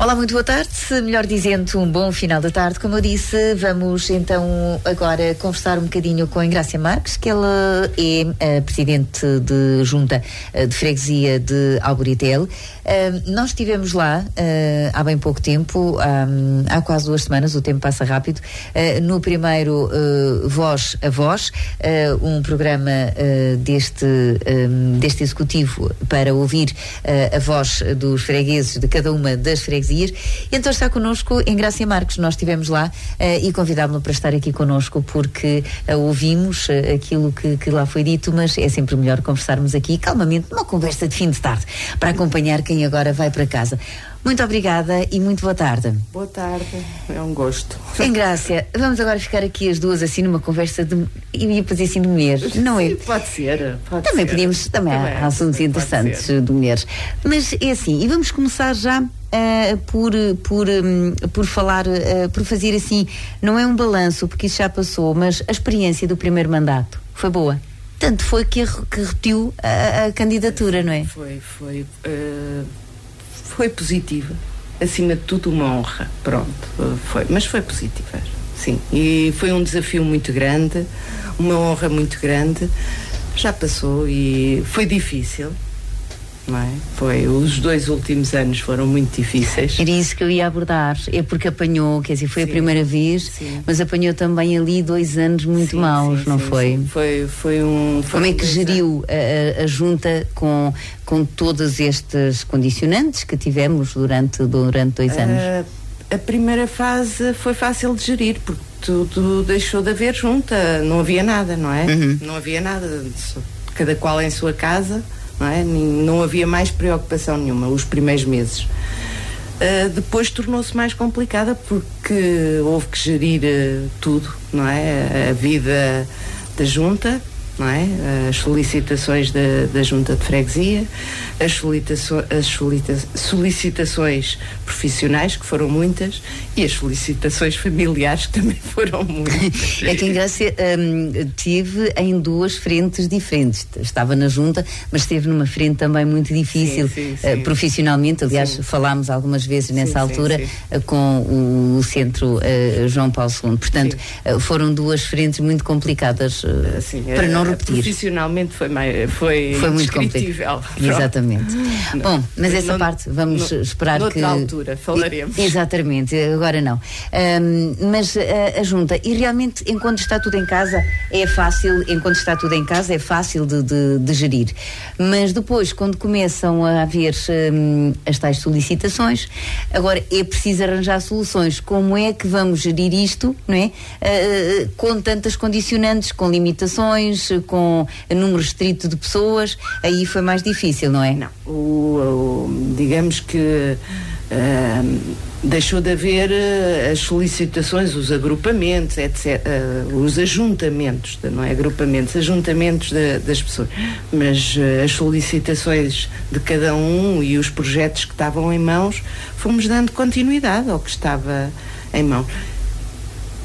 Olá, muito boa tarde, melhor dizendo, um bom final da tarde. Como eu disse, vamos então agora conversar um bocadinho com a Engrácia Marques, que ela é a presidente de junta de freguesia de Alboritel. Nós estivemos lá há bem pouco tempo, há quase 2 semanas, o tempo passa rápido, no primeiro Voz a Voz, um programa deste executivo para ouvir a voz dos fregueses de cada uma das freguesias. Então está connosco Engrácia Marques. Nós estivemos lá e convidámos-la para estar aqui connosco porque ouvimos aquilo que lá foi dito, mas é sempre melhor conversarmos aqui calmamente, numa conversa de fim de tarde, para acompanhar quem agora vai para casa. Muito obrigada e muito boa tarde. Boa tarde, é um gosto. Engrácia, vamos agora ficar aqui as duas assim numa conversa de, eu ia fazer assim de mulheres, não é? Sim, pode ser. Também podíamos, também há assuntos interessantes de mulheres. Mas é assim, e vamos começar já por falar, por fazer assim, não é um balanço, porque isso já passou, mas a experiência do primeiro mandato foi boa. Tanto foi que repetiu a candidatura, não é? Foi positiva, acima de tudo uma honra, pronto, mas foi positiva, sim, e foi um desafio muito grande, uma honra muito grande, já passou e foi difícil, não é? Os 2 últimos anos foram muito difíceis. Era isso que eu ia abordar, é porque apanhou, quer dizer, foi a primeira vez, mas apanhou também ali 2 anos muito maus, não foi? Como é que geriu a junta com todos estes condicionantes que tivemos durante 2 anos? A primeira fase foi fácil de gerir, porque tudo deixou de haver junta, não havia nada, não é? Não havia nada, cada qual em sua casa. Não é? Não havia mais preocupação nenhuma os primeiros meses. Depois tornou-se mais complicada porque houve que gerir tudo, não é? A vida da junta, não é? As solicitações da junta de freguesia, as solicitações profissionais, que foram muitas, e as solicitações familiares, que também foram muitas. É que a Engrácia tive em 2 frentes diferentes. Estava na junta, mas esteve numa frente também muito difícil, sim. Profissionalmente. Aliás, falámos algumas vezes nessa altura com o Centro João Paulo II. Portanto, foram 2 frentes muito complicadas para não repetir. Profissionalmente foi muito complicado. Exatamente. Bom, mas essa parte vamos esperar que... Noutra altura falaremos. Exatamente, agora não. Mas a junta, e realmente enquanto está tudo em casa é fácil de gerir. Mas depois, quando começam a haver as tais solicitações, agora é preciso arranjar soluções. Como é que vamos gerir isto, não é? Com tantas condicionantes, com limitações, com número restrito de pessoas, aí foi mais difícil, não é? Não, digamos que deixou de haver as solicitações, os agrupamentos, etc., os ajuntamentos, não é agrupamentos, ajuntamentos das pessoas, mas as solicitações de cada um e os projetos que estavam em mãos, fomos dando continuidade ao que estava em mãos.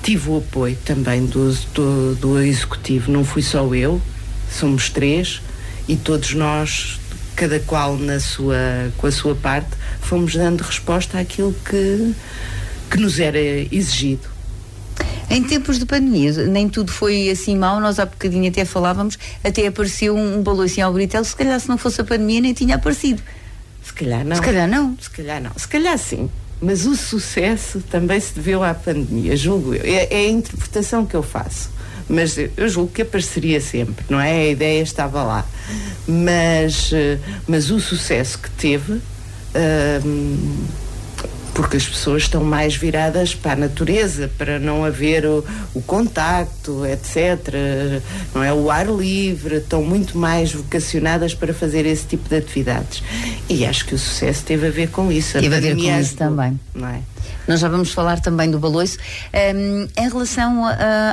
Tive o apoio também do executivo, não fui só eu, somos 3 e todos nós, cada qual com a sua parte, fomos dando resposta àquilo que nos era exigido. Em tempos de pandemia, nem tudo foi assim mau. Nós há bocadinho até falávamos, até apareceu um baloiço em Alboritel, se calhar se não fosse a pandemia nem tinha aparecido. Se calhar não. Se calhar sim. Mas o sucesso também se deveu à pandemia, julgo eu. É a interpretação que eu faço. Mas eu julgo que apareceria sempre, não é? A ideia estava lá. Mas o sucesso que teve, porque as pessoas estão mais viradas para a natureza, para não haver o contacto, etc., não é? O ar livre, estão muito mais vocacionadas para fazer esse tipo de atividades. E acho que o sucesso teve a ver com isso. Teve a ver com isso também. Não é? Nós já vamos falar também do baloiço. Em relação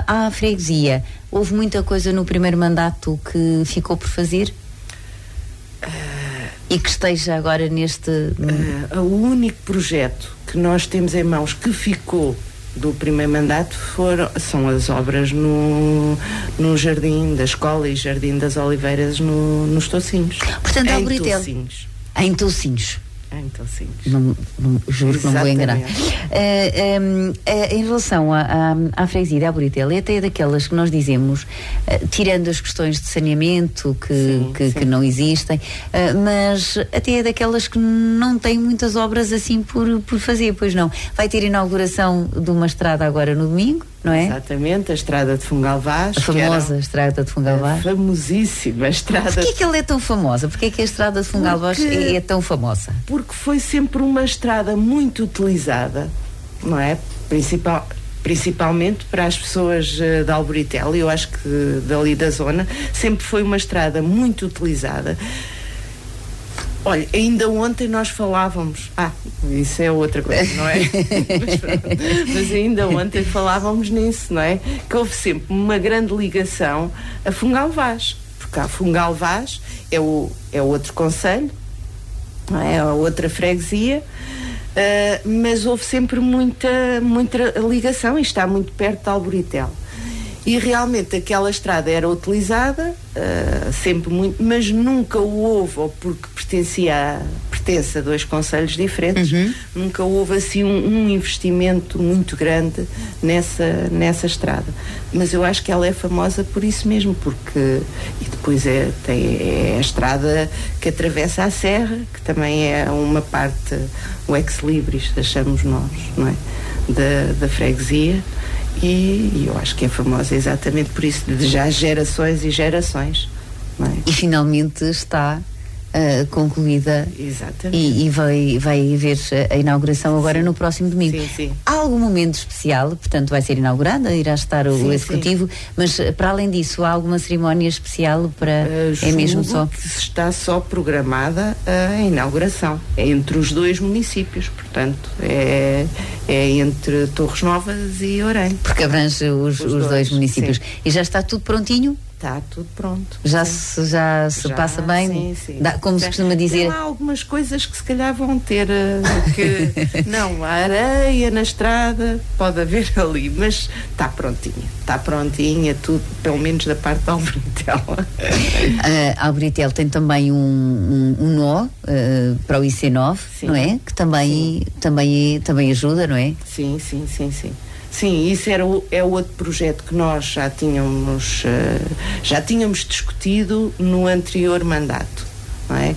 à freguesia, houve muita coisa no primeiro mandato que ficou por fazer? E que esteja agora neste... O único projeto que nós temos em mãos que ficou do primeiro mandato são as obras no jardim da escola e jardim das Oliveiras nos Toucinhos. Portanto, Alboritel. Em Toucinhos. Então sim. Juro que não vou enganar. Em relação à freguesia de Alboriteira, é até daquelas que nós dizemos, tirando as questões de saneamento que não existem, mas até é daquelas que não têm muitas obras assim por fazer, pois não. Vai ter inauguração de uma estrada agora no domingo, não é? Exatamente, a estrada de Fungal Vaz. A famosa estrada de Fungal Vaz. Famosíssima estrada. Porquê que ela é tão famosa? Porquê que a estrada de Fungal Vaz é tão famosa? Porque foi sempre uma estrada muito utilizada, não é? Principalmente para as pessoas de Alboriteira, eu acho que dali da zona, sempre foi uma estrada muito utilizada. Olha, ainda ontem nós falávamos, isso é outra coisa, não é? mas ainda ontem falávamos nisso, não é? Que houve sempre uma grande ligação a Fungal Vaz, porque a Fungal Vaz é outro concelho, não é? É outra freguesia, mas houve sempre muita ligação e está muito perto de Alboriteira. E realmente aquela estrada era utilizada, sempre muito, mas nunca houve, ou porque pertence a dois concelhos diferentes, nunca houve assim um investimento muito grande nessa estrada. Mas eu acho que ela é famosa por isso mesmo, porque e depois tem a estrada que atravessa a serra, que também é uma parte, o ex-libris, achamos nós, não é? Da freguesia. E eu acho que é famosa exatamente por isso, de já gerações e gerações, não é? E finalmente está concluída. Exatamente. E vai haver a inauguração agora no próximo domingo. Sim. Há algum momento especial, portanto vai ser inaugurada, irá estar o executivo, mas para além disso há alguma cerimónia especial para é mesmo só? Que está só programada a inauguração, é entre os dois municípios, portanto é entre Torres Novas e Orem. Porque abrange os dois municípios. Sim. E já está tudo prontinho? Está tudo pronto. Já se passa bem? Sim. Como se costuma dizer. Tem lá algumas coisas que se calhar vão ter não, a areia na estrada pode haver ali, mas está prontinha tudo, pelo menos da parte da Alboriteira. Alboriteira tem também um nó para o IC9, não é? Que também ajuda, não é? Sim. Sim, isso é outro projeto que nós já tínhamos discutido no anterior mandato, não é?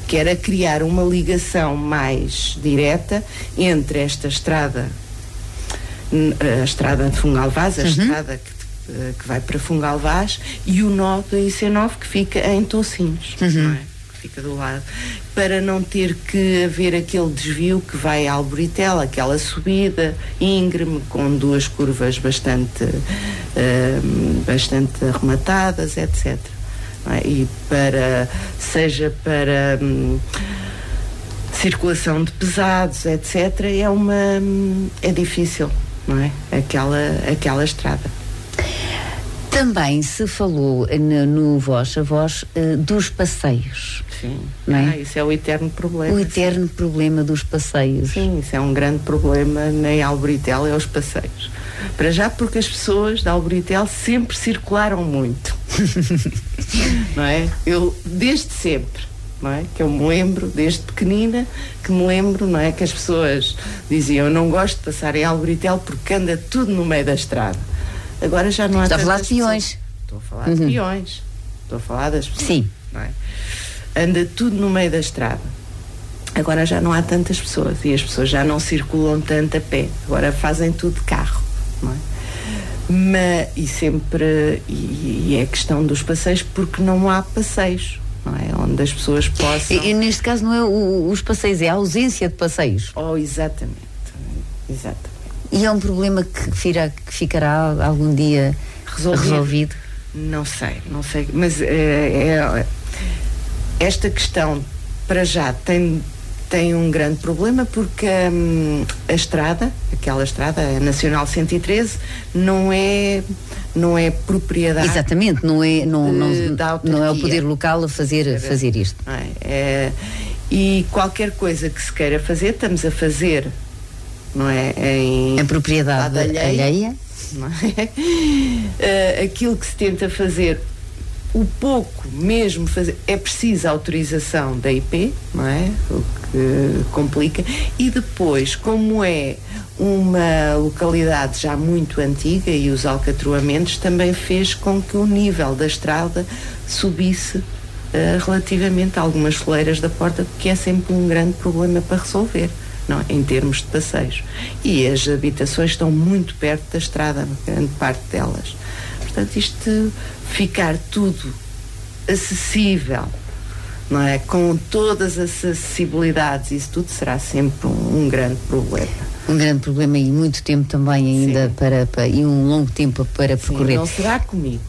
Que era criar uma ligação mais direta entre esta estrada, a estrada de Fungal Vaz, a estrada que vai para Fungal Vaz, e o nó do IC9 que fica em Toucinhos, não é? Fica do lado, para não ter que haver aquele desvio que vai a Alboriteira, aquela subida íngreme com duas curvas bastante arrematadas, etc. Não é? E seja para circulação de pesados, etc., é difícil, não é? Aquela estrada. Também se falou no Voz a Voz dos passeios. Sim, não é? Isso é o eterno problema. O eterno problema dos passeios. Sim, isso é um grande problema em Alboriteira, é os passeios. Para já porque as pessoas de Alboriteira sempre circularam muito. Não é? Eu, desde sempre, não é? Que eu me lembro, desde pequenina, não é? Que as pessoas diziam, eu não gosto de passar em Alboriteira porque anda tudo no meio da estrada. Agora já não há tantas pessoas. Estou a falar de peões. Estou a falar de peões. Estou a falar das pessoas. Sim. Não é? Anda tudo no meio da estrada. Agora já não há tantas pessoas e as pessoas já não circulam tanto a pé. Agora fazem tudo de carro, não é? E é questão dos passeios porque não há passeios, não é? Onde as pessoas possam... E neste caso não é os passeios, é a ausência de passeios. Exatamente. E é um problema que ficará algum dia resolvido? Não sei, mas esta questão para já tem um grande problema porque aquela estrada, a Nacional 113, não é propriedade. Exatamente, não é o poder local a fazer isto. E qualquer coisa que se queira fazer, estamos a fazer, não é? Em propriedade alheia. Não é? Aquilo que se tenta fazer o pouco mesmo fazer, é preciso a autorização da IP, não é? O que complica. E depois, como é uma localidade já muito antiga e os alcatroamentos, também fez com que o nível da estrada subisse relativamente a algumas soleiras da porta, que é sempre um grande problema para resolver, não, em termos de passeios. E as habitações estão muito perto da estrada, grande parte delas. Portanto, isto ficar tudo acessível, não é? Com todas as acessibilidades, isso tudo será sempre um grande problema. Um grande problema e muito tempo também ainda e um longo tempo para percorrer. Não será comigo.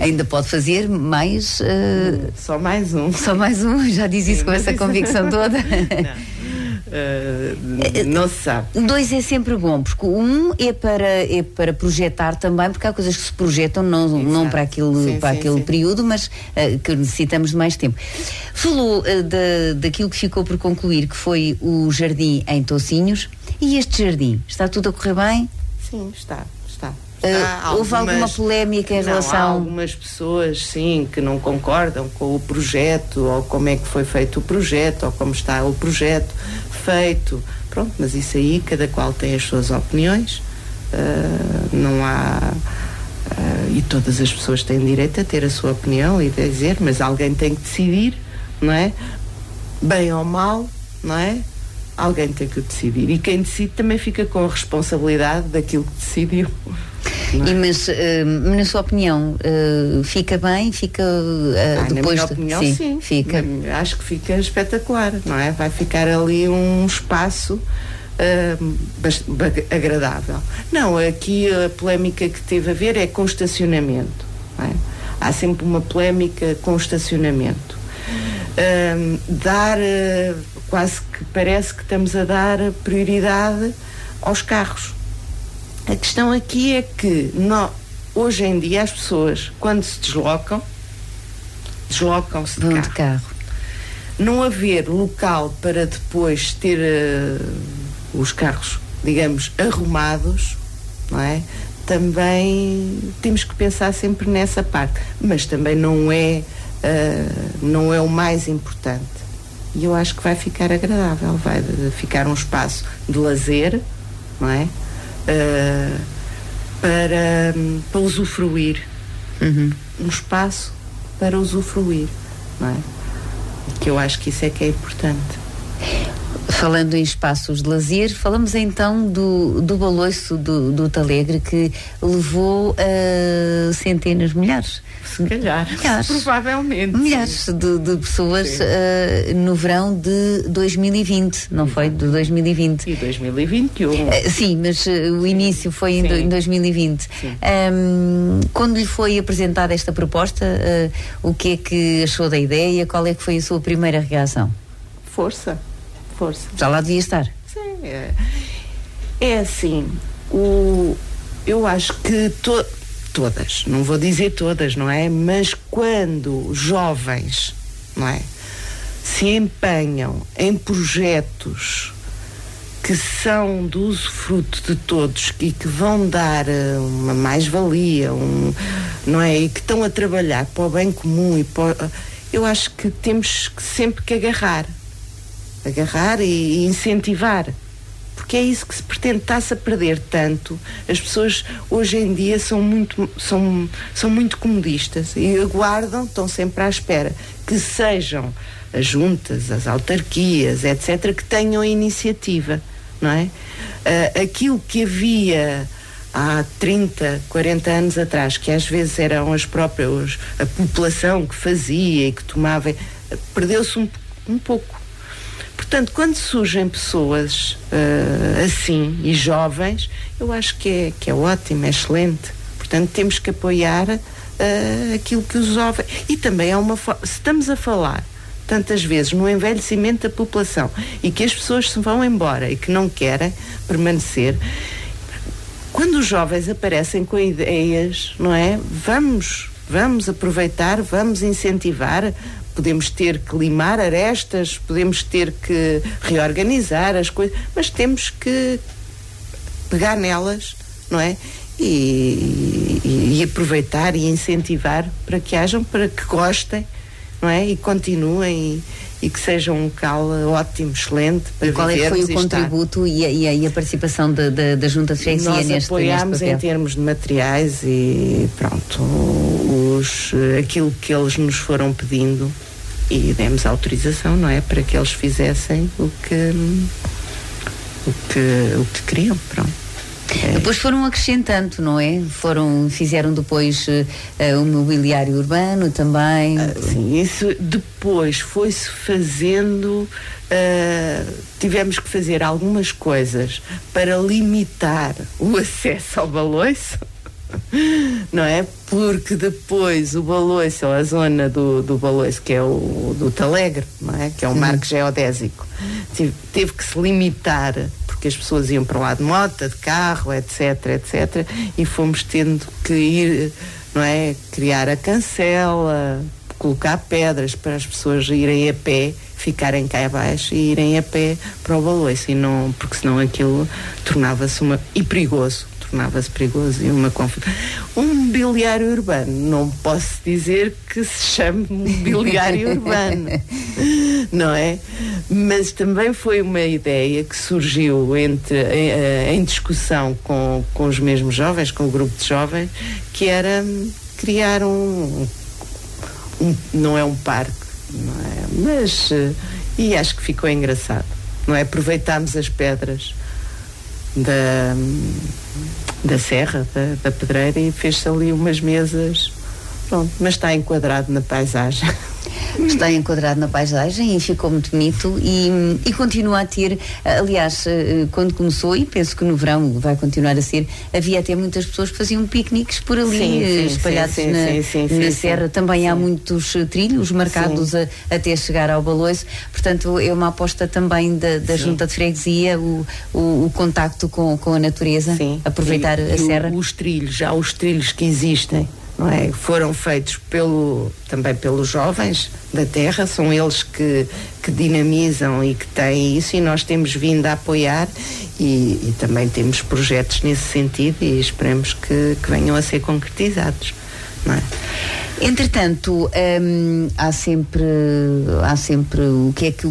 Ainda pode fazer mais... Só mais um. Só mais um, já diz isso com essa convicção toda. Não se sabe. 2 é sempre bom, porque é para projetar também, porque há coisas que se projetam não para aquele período, mas que necessitamos de mais tempo. Falou daquilo que ficou por concluir, que foi o jardim em Toucinhos. E este jardim, está tudo a correr bem? Sim, está. Houve alguma polémica em relação... Há algumas pessoas, sim, que não concordam com o projeto, ou como é que foi feito o projeto, ou como está o projeto feito. Pronto, mas isso aí, cada qual tem as suas opiniões. Não há... e todas as pessoas têm direito a ter a sua opinião e dizer, mas alguém tem que decidir, não é? Bem ou mal, não é? Alguém tem que decidir. E quem decide também fica com a responsabilidade daquilo que decidiu. Mas na sua opinião fica bem? Fica depois... Na minha opinião, sim. Fica. Acho que fica espetacular, não é? Vai ficar ali um espaço agradável. Não, aqui a polémica que teve a ver é com estacionamento, não é? Há sempre uma polémica com estacionamento. Quase que parece que estamos a dar prioridade aos carros. A questão aqui é que hoje em dia as pessoas, quando se deslocam-se de carro. Não haver local para depois ter os carros, digamos, arrumados, não é? Também temos que pensar sempre nessa parte, mas também não é o mais importante. E eu acho que vai ficar agradável, vai ficar um espaço de lazer, não é? Para usufruir. Um espaço para usufruir, não é? Que eu acho que isso é que é importante. Falando em espaços de lazer, falamos então do baloiço do Talegre, que levou a centenas, milhares. Se calhar, provavelmente. Milhares de pessoas no verão de 2020, não foi? De 2020. E 2021. Sim, mas o início foi em 2020. Quando lhe foi apresentada esta proposta, o que é que achou da ideia? Qual é que foi a sua primeira reação? Força. Já lá devia estar. Sim, é assim, eu acho que todas, não vou dizer todas, não é? Mas quando jovens, não é? Se empenham em projetos que são do usufruto de todos e que vão dar uma mais-valia, não é? E que estão a trabalhar para o bem comum eu acho que temos sempre que agarrar e incentivar, porque é isso que se pretende. Está-se a perder tanto. As pessoas hoje em dia são muito comodistas e aguardam, estão sempre à espera que sejam as juntas, as autarquias, etc., que tenham a iniciativa, não é? Aquilo que havia há 30, 40 anos atrás, que às vezes eram a população que fazia e que tomava, perdeu-se um pouco. Portanto, quando surgem pessoas assim e jovens, eu acho que é ótimo, é excelente. Portanto, temos que apoiar aquilo que os jovens... E também é se estamos a falar tantas vezes no envelhecimento da população e que as pessoas se vão embora e que não querem permanecer, quando os jovens aparecem com ideias, não é? Vamos aproveitar, vamos incentivar. Podemos ter que limar arestas, podemos ter que reorganizar as coisas, mas temos que pegar nelas, não é? e aproveitar e incentivar para que hajam, para que gostem, não é? E continuem e que seja um local ótimo, excelente para qual é que foi o contributo e a participação da Junta de Freguesia neste papel? Nós apoiámos em termos de materiais e pronto, aquilo que eles nos foram pedindo e demos autorização, não é? Para que eles fizessem o que queriam, pronto. Depois foram acrescentando, não é? Fizeram depois o mobiliário urbano também. Sim, isso depois foi-se fazendo, tivemos que fazer algumas coisas para limitar o acesso ao Baloiço, não é? Porque depois o Baloiço, ou a zona do Baloiço, que é o do Talegre, não é? Que é o marco geodésico, teve que se limitar, que as pessoas iam para lá de moto, de carro, etc, e fomos tendo que ir, não é, criar a cancela, colocar pedras para as pessoas irem a pé, ficarem cá abaixo e irem a pé para o Baloiço, e não, porque senão aquilo tornava-se perigoso e uma confusão. Um mobiliário urbano, não posso dizer que se chame mobiliário urbano, não é? Mas também foi uma ideia que surgiu em discussão com os mesmos jovens, com o grupo de jovens, que era criar não é um parque, não é? Mas, e acho que ficou engraçado, não é? Aproveitámos as pedras da serra, da pedreira, e fez-se ali umas mesas, pronto, mas está enquadrado na paisagem. Está enquadrado na paisagem e ficou muito bonito e continua a ter, aliás, quando começou, e penso que no verão vai continuar a ser, havia até muitas pessoas que faziam piqueniques por ali, espalhados na serra. Também há muitos trilhos marcados até chegar ao Baloiço, portanto é uma aposta também da Junta de Freguesia, o contacto com a natureza, aproveitar a serra. Os trilhos que existem, não é? Foram feitos também pelos jovens da terra, são eles que dinamizam e que têm isso, e nós temos vindo a apoiar e também temos projetos nesse sentido e esperamos que venham a ser concretizados, não é? Entretanto, há sempre o que é que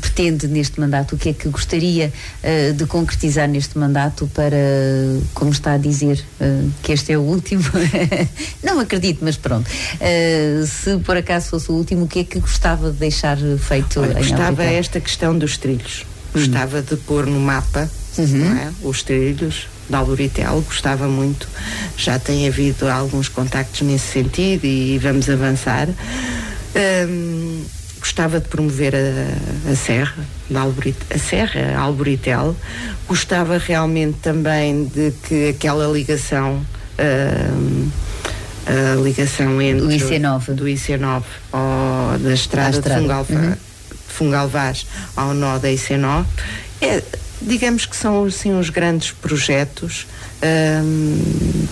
pretende neste mandato, o que é que gostaria de concretizar neste mandato para, como está a dizer, que este é o último, não acredito, mas pronto, se por acaso fosse o último, o que é que gostava de deixar feito? Olha, gostava esta questão dos trilhos, gostava de pôr no mapa, não é? Os trilhos de Alburitel, gostava muito, já tem havido alguns contactos nesse sentido e vamos avançar. Gostava de promover a serra a serra Alburitel, gostava realmente também de que aquela ligação a ligação entre do IC9 ou da estrada de Fungalvaz ao nó da IC9, digamos que são assim os grandes projetos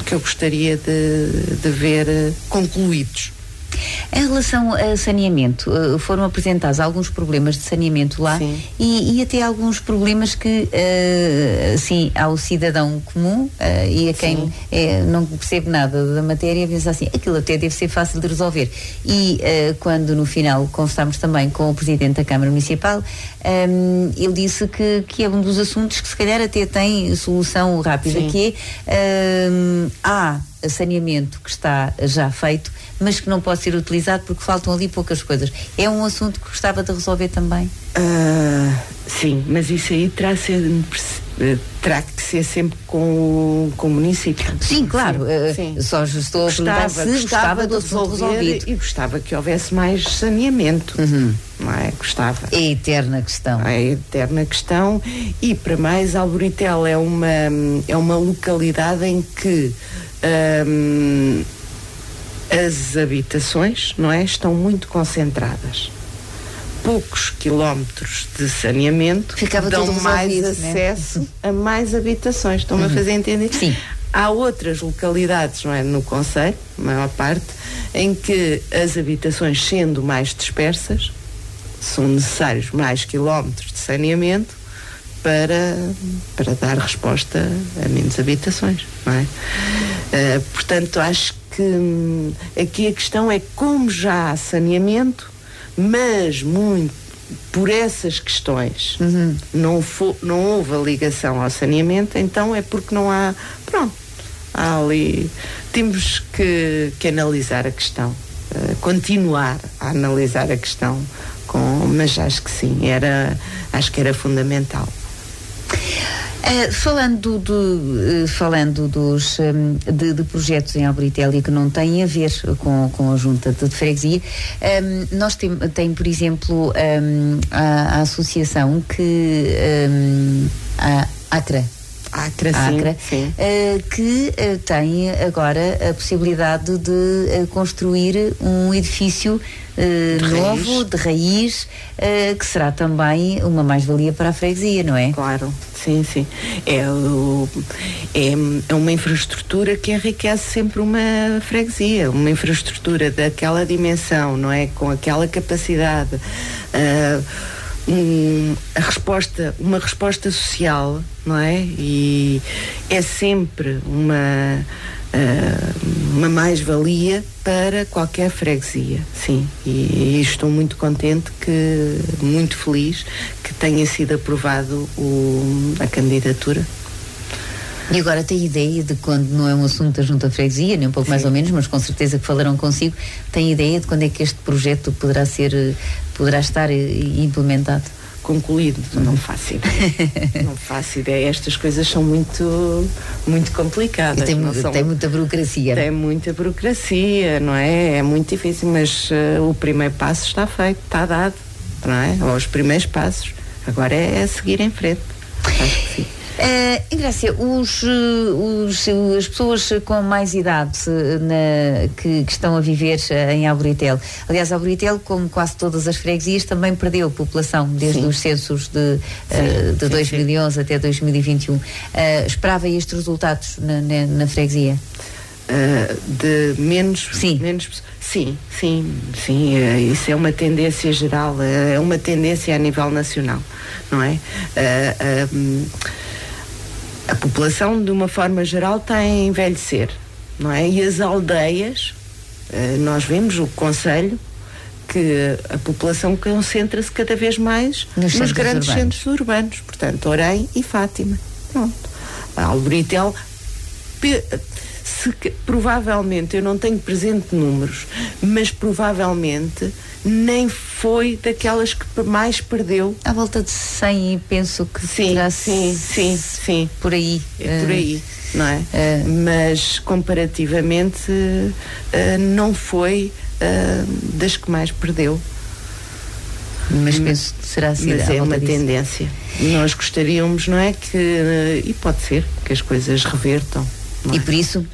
que eu gostaria de ver concluídos. Em relação a saneamento, foram apresentados alguns problemas de saneamento lá e até alguns problemas que, assim, ao cidadão comum e a quem não percebe nada da matéria, pensa assim, aquilo até deve ser fácil de resolver. E quando no final conversámos também com o Presidente da Câmara Municipal, ele disse que é um dos assuntos que se calhar até tem solução rápida, que é há saneamento que está já feito, mas que não pode ser utilizado porque faltam ali poucas coisas. É um assunto que gostava de resolver também? Sim, mas isso aí terá que ser sempre com o município. Sim, claro. Só estou a perguntar se gostava do assunto resolvido. E gostava que houvesse mais saneamento. Não é? Gostava. É a eterna questão. É a eterna questão. E para mais, Alburitel é uma localidade em que as habitações, não é, estão muito concentradas. Poucos quilómetros de saneamento dão mais acesso a mais habitações. Estão-me a fazer entender? Sim. Há outras localidades, não é, no concelho, a maior parte, em que as habitações, sendo mais dispersas, são necessários mais quilómetros de saneamento para dar resposta a menos habitações, não é? Portanto, acho que aqui a questão é como já há saneamento, mas muito por essas questões não houve a ligação ao saneamento, então é porque não há, pronto, há ali, temos que analisar a questão, continuar a analisar a questão, mas acho que sim, acho que era fundamental. Falando de projetos em Albritel que não têm a ver com a junta de freguesia, nós tem, por exemplo, a associação a Acra, sim. Que tem agora a possibilidade de construir um edifício novo, de raiz, que será também uma mais-valia para a freguesia, não é? Claro, sim. É uma infraestrutura que enriquece sempre uma freguesia, uma infraestrutura daquela dimensão, não é? Com aquela capacidade, uma resposta social, não é? E é sempre uma mais-valia para qualquer freguesia, sim. E estou muito contente, muito feliz que tenha sido aprovado a candidatura. E agora tem ideia de quando, não é um assunto da Junta de Freguesia, nem um pouco mais ou menos, mas com certeza que falarão consigo, tem ideia de quando é que este projeto poderá estar implementado? Concluído, não faço ideia. Não faço ideia. Estas coisas são muito, muito complicadas. Tem muita burocracia. Tem muita burocracia, não é? É muito difícil, mas o primeiro passo está feito, está dado, não é? Ou os primeiros passos. Agora é seguir em frente. Acho que sim. Ingrácia, as pessoas com mais idade que estão a viver em Albritel, aliás, Albritel, como quase todas as freguesias, também perdeu população desde os censos de 2011 até 2021. Esperava estes resultados na freguesia? De menos... Sim. Sim, isso é uma tendência geral, é uma tendência a nível nacional, não é? A população, de uma forma geral, está a envelhecer, não é? E as aldeias, nós vemos o concelho, que a população concentra-se cada vez mais nos grandes centros urbanos, portanto, Orem e Fátima. Pronto. A Albritel, provavelmente, eu não tenho presente números, mas provavelmente nem foi daquelas que mais perdeu. À volta de 100, e penso que sim. Por aí. É por aí, não é? Mas comparativamente não foi das que mais perdeu. Mas penso que será assim. Mas é uma tendência. Nós gostaríamos, não é? E pode ser que as coisas revertam. E por isso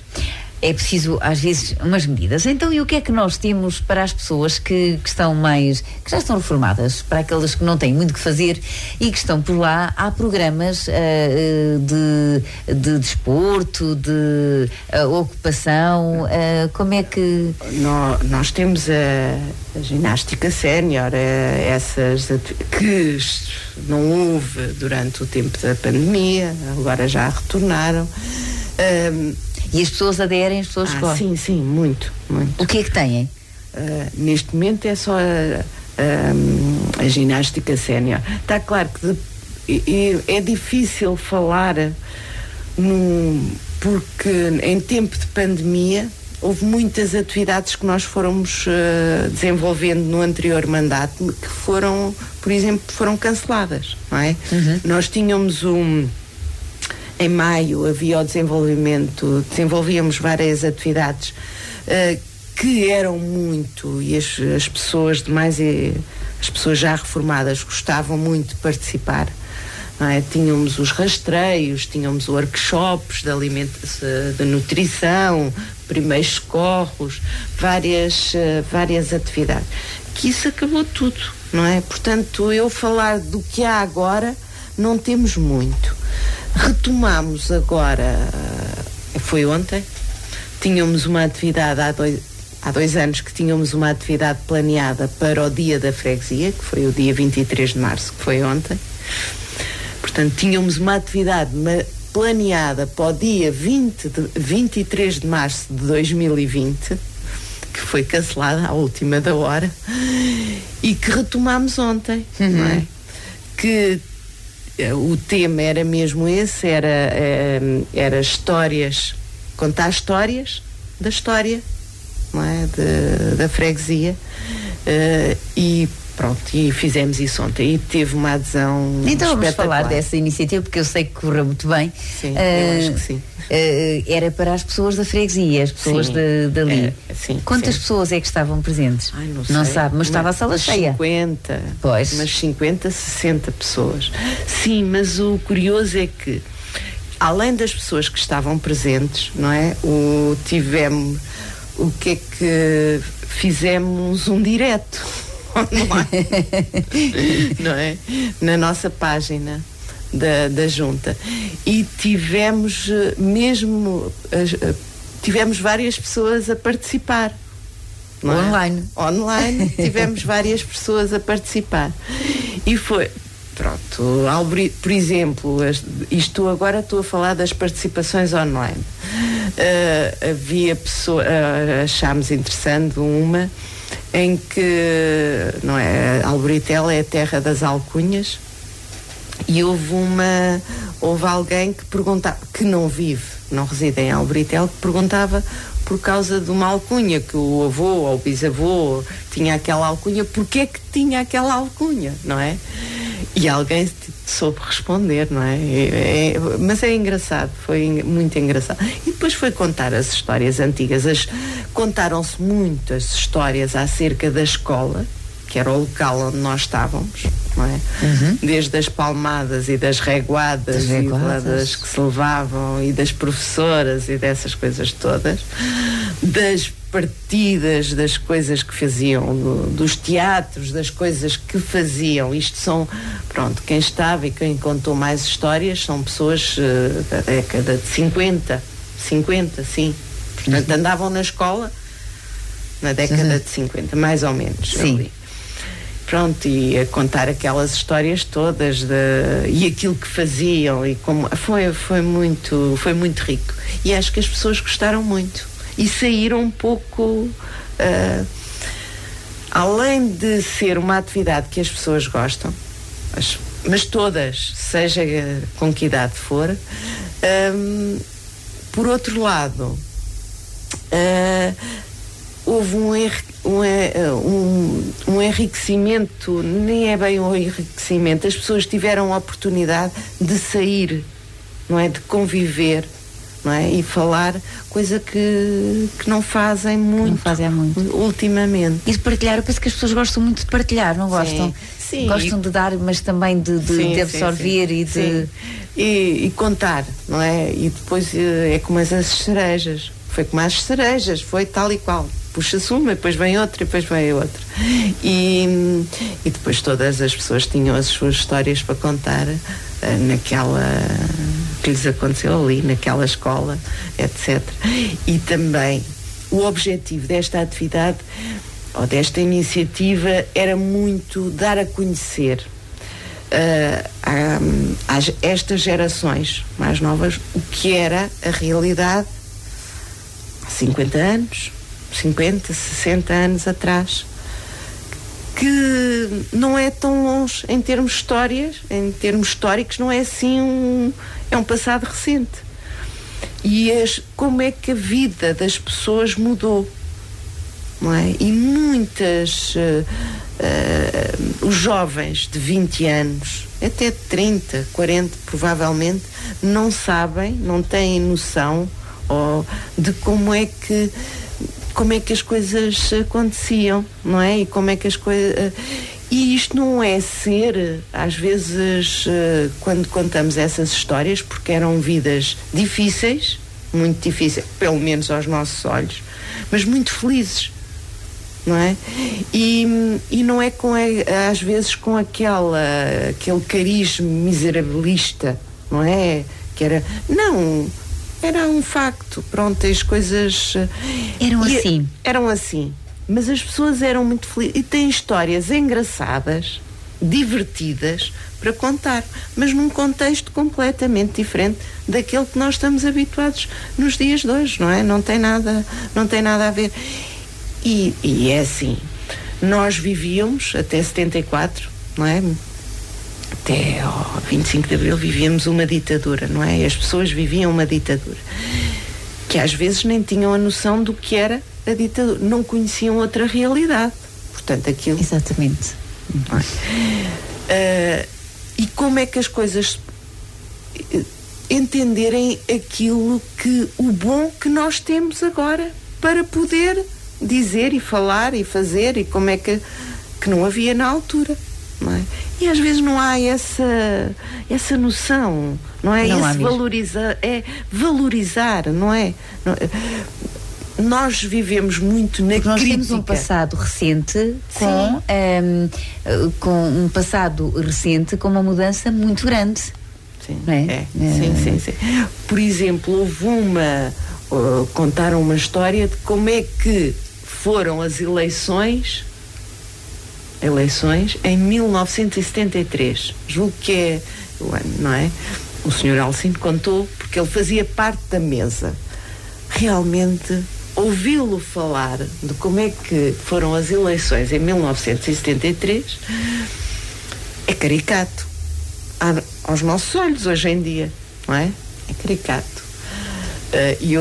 é preciso, às vezes, umas medidas. Então, e o que é que nós temos para as pessoas que já estão reformadas, para aquelas que não têm muito que fazer e que estão por lá? Há programas de desporto, de ocupação, como é que... Nós temos a ginástica sénior, essas que não houve durante o tempo da pandemia, agora já retornaram. E as pessoas aderem, as pessoas gostam? Sim, muito. O que é que têm? Neste momento é só a ginástica sénior. Está claro que é difícil falar porque em tempo de pandemia houve muitas atividades que nós fomos desenvolvendo no anterior mandato que foram, por exemplo, canceladas, não é? Nós tínhamos em maio havia o desenvolvíamos várias atividades que eram muito, e as pessoas as pessoas já reformadas gostavam muito de participar, não é? Tínhamos os rastreios, tínhamos workshops de nutrição, primeiros socorros, várias atividades, que isso acabou tudo, não é? Portanto, eu falar do que há agora, não temos muito. Retomamos agora, foi ontem, tínhamos uma atividade há dois anos que tínhamos uma atividade planeada para o dia da freguesia, que foi o dia 23 de março, que foi ontem. Portanto, tínhamos uma atividade planeada para o dia 23 de março de 2020, que foi cancelada à última da hora, e que retomámos ontem, não é? Que o tema era mesmo esse, era histórias, contar histórias da história, não é? Da freguesia, e pronto, e fizemos isso ontem e teve uma adesão então vamos espetacular. Falar dessa iniciativa, porque eu sei que correu muito bem. Sim, eu acho que sim. Era para as pessoas da freguesia, as pessoas dali. Sim, quantas sim. pessoas é que estavam presentes? Ai, não sei. Sabe, mas estava a sala cheia. 50, pois. Umas 50, 60 pessoas. Sim, mas o curioso é que, além das pessoas que estavam presentes, não é? O que é que fizemos um direto online, não é? Na nossa página da Junta, e tivemos tivemos várias pessoas a participar, não é? Online tivemos várias pessoas a participar, e foi pronto, por exemplo, agora estou a falar das participações online. Havia pessoas, achámos interessante uma em que, não é, Albritel é a terra das alcunhas, e houve alguém que perguntava, que não reside em Albritel, que perguntava por causa de uma alcunha, que o avô ou o bisavô tinha aquela alcunha, porque é que tinha aquela alcunha, não é? E alguém soube responder, não é? Mas é engraçado, foi muito engraçado. E depois foi contar as histórias antigas. Contaram-se muitas histórias acerca da escola, que era o local onde nós estávamos, não é? Desde as palmadas e das reguadas. E das que se levavam, e das professoras e dessas coisas todas, das partidas, das coisas que faziam, dos teatros, das coisas que faziam. Isto são, pronto, quem estava e quem contou mais histórias são pessoas da década de 50, sim. Portanto, andavam na escola na década de 50, mais ou menos. Sim. Ali. Pronto, e a contar aquelas histórias todas e aquilo que faziam, e como foi muito rico, e acho que as pessoas gostaram muito e saíram um pouco, além de ser uma atividade que as pessoas gostam, mas todas, seja com que idade for, por outro lado, houve um enriquecimento, nem é bem um enriquecimento, as pessoas tiveram a oportunidade de sair, não é? De conviver, não é? E falar, coisa que não fazem muito. Não fazem muito. Ultimamente. E de partilhar, eu penso que as pessoas gostam muito de partilhar, não gostam? Sim. Gostam de dar, mas também de absorver e de... E contar, não é? E depois é como as cerejas. Foi como as cerejas, foi tal e qual. Puxa-se uma, depois vem outra, e depois vem outra. E depois todas as pessoas tinham as suas histórias para contar naquela que lhes aconteceu ali, naquela escola, etc. E também o objetivo desta atividade, ou desta iniciativa, era muito dar a conhecer estas gerações mais novas o que era a realidade há 50 anos, 50, 60 anos atrás, que não é tão longe em termos históricos, não é assim é um passado recente. E como é que a vida das pessoas mudou, não é? E muitas os jovens de 20 anos, até de 30, 40 provavelmente, não sabem, não têm noção de como é que as coisas aconteciam, não é? E como é que as coisas... E isto não é ser, às vezes, quando contamos essas histórias, porque eram vidas difíceis, muito difíceis, pelo menos aos nossos olhos, mas muito felizes, não é? E não é às vezes com aquele carisma miserabilista, não é? Que era... Não... Era um facto, pronto, as coisas... Eram assim. Mas as pessoas eram muito felizes. E têm histórias engraçadas, divertidas para contar, mas num contexto completamente diferente daquele que nós estamos habituados nos dias de hoje, não é? Não tem nada a ver. E é assim, nós vivíamos até 74, não é? Até ao 25 de Abril vivíamos uma ditadura, não é? As pessoas viviam uma ditadura, que às vezes nem tinham a noção do que era a ditadura, não conheciam outra realidade. Portanto, aquilo... Exatamente. Não é? E como é que as coisas entenderem aquilo que o bom que nós temos agora para poder dizer e falar e fazer, e como é que não havia na altura, não é? E às vezes não há essa noção, não é? Não esse valorizar, não é? Nós vivemos muito na Porque nós crítica. temos um passado recente com um passado recente com uma mudança muito grande. Sim, não é? Sim. Por exemplo, contaram uma história de como é que foram as eleições em 1973. Julgo que é o ano, não é? O Sr. Alcino contou, porque ele fazia parte da mesa. Realmente, ouvi-lo falar de como é que foram as eleições em 1973 é caricato. Aos nossos olhos, hoje em dia, não é? É caricato. E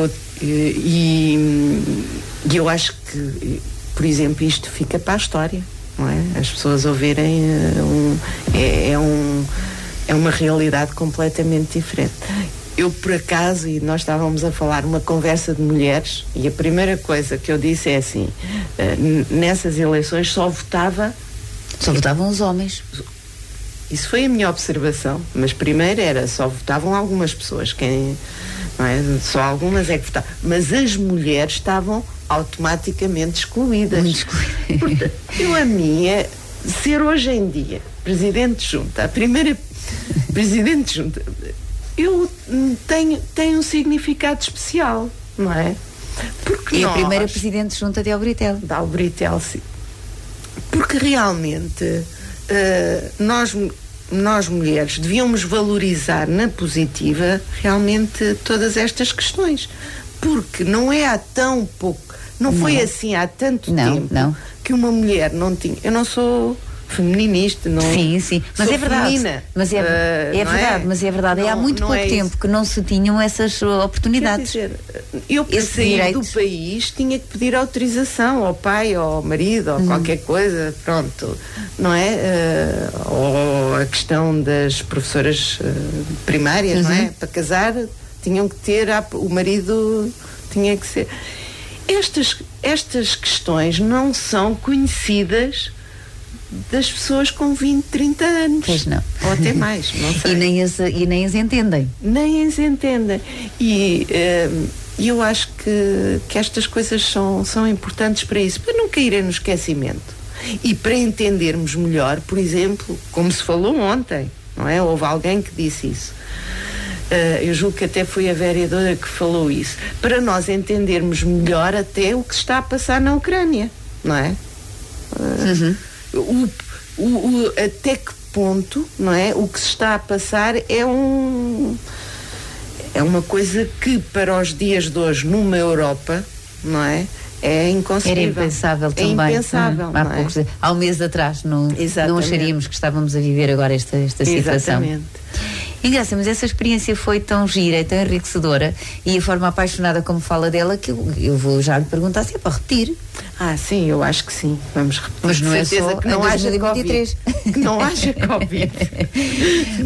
eu acho que, por exemplo, isto fica para a história, não é? As pessoas ouvirem é uma realidade completamente diferente. Eu, por acaso, e nós estávamos a falar uma conversa de mulheres, e a primeira coisa que eu disse é assim, nessas eleições só votavam os homens. Isso foi a minha observação, mas primeiro só votavam algumas pessoas, não é? Só algumas é que votavam, mas as mulheres estavam automaticamente excluídas. Muito excluídas. Portanto, a minha, ser hoje em dia Presidente de Junta, a primeira Presidente de Junta, eu tenho um significado especial, não é? Porque a primeira Presidente de Junta de Albritel. Da Albritel, sim. Porque realmente nós mulheres devíamos valorizar na positiva realmente todas estas questões, porque não é há tão pouco, não foi assim há tanto tempo que uma mulher não tinha. Eu não sou feminista, não. Sim, mas é verdade. Feminina, mas é verdade, mas é verdade. Há muito pouco tempo que não se tinham essas oportunidades. Quer dizer, eu para sair do país tinha que pedir autorização ao pai, ao marido, ou qualquer coisa, pronto, não é? Ou a questão das professoras primárias, não é? Para casar tinham que ter, o marido tinha que ser. Estas questões não são conhecidas das pessoas com 20, 30 anos. Pois não. Ou até mais, não sei. E nem as entendem. Nem as entendem. E eu acho que estas coisas são importantes para isso, para não caírem no esquecimento. E para entendermos melhor, por exemplo, como se falou ontem, não é? Houve alguém que disse isso. Eu julgo que até foi a vereadora que falou isso. Para nós entendermos melhor até o que se está a passar na Ucrânia, não é? Até que ponto, não é? O que se está a passar é uma coisa que para os dias de hoje numa Europa, não é? É inconcebível. Era impensável também. É impensável, não é? Há um mês atrás não acharíamos que estávamos a viver agora esta situação. Exatamente. Engraçado, mas essa experiência foi tão gira e tão enriquecedora, e a forma apaixonada como fala dela, que eu vou já lhe perguntar se é para repetir. Sim, eu acho que sim. Vamos repetir. Mas não é só que não haja 2023. Que não haja Covid.